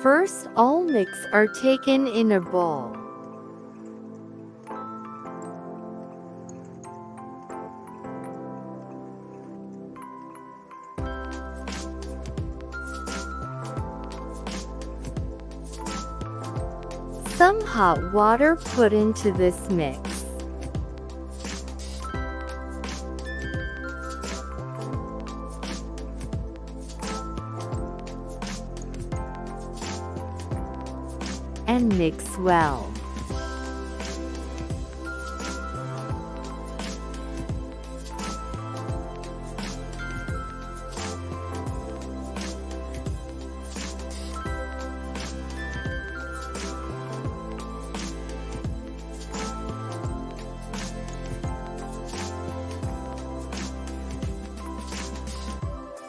First, all mix are taken in a bowl. Some hot water put into this mix. And mix well.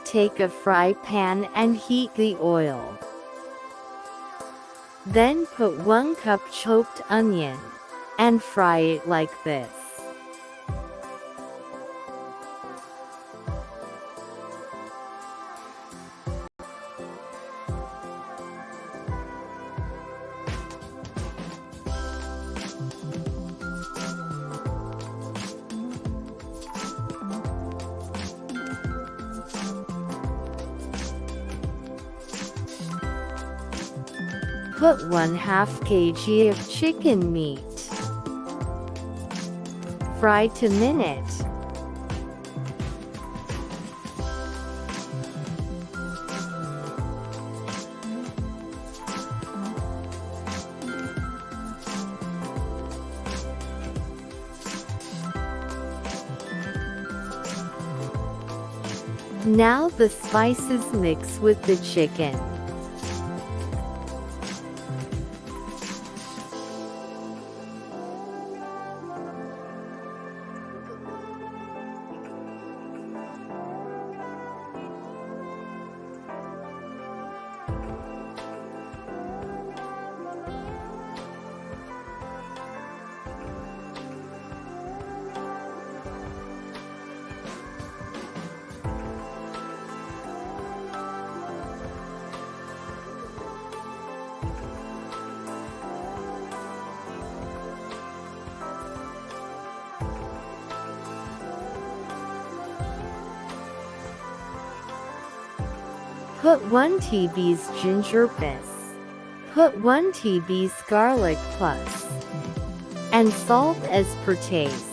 Take a fry pan and heat the oil. Then put 1 cup chopped onion and fry it like this. Put 1/2 kg of chicken meat. Fry to minute. Now the spices mix with the chicken. Put 1 teaspoon ginger paste. Put 1 teaspoon garlic plus. And salt as per taste.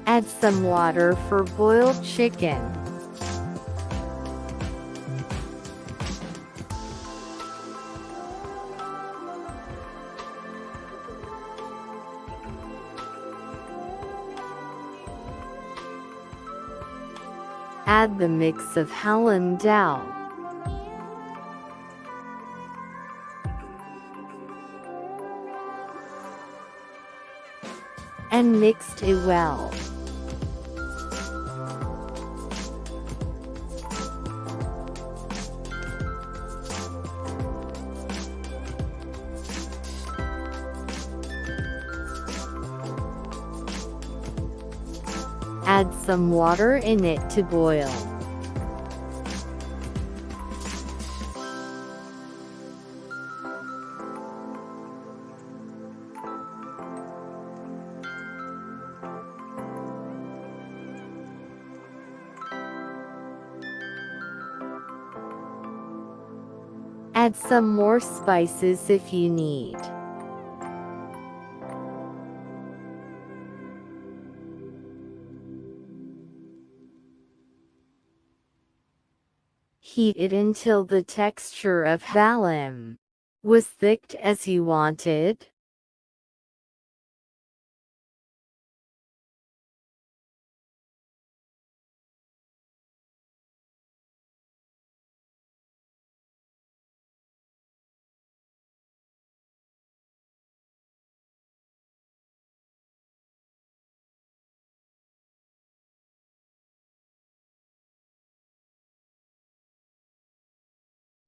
Add some water for boiled chicken. Add the mix of Halim dough. And mixed it well. Add some water in it to boil. Add some more spices if you need. Heat it until the texture of Halim was thick as you wanted.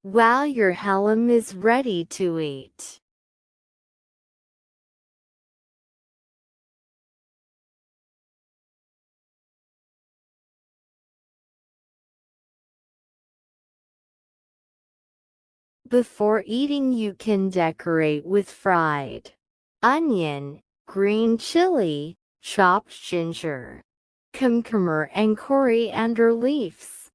Wow, your Halim is ready to eat. Before eating, you can decorate with fried onion, green chili, chopped ginger, cucumber and coriander leaves.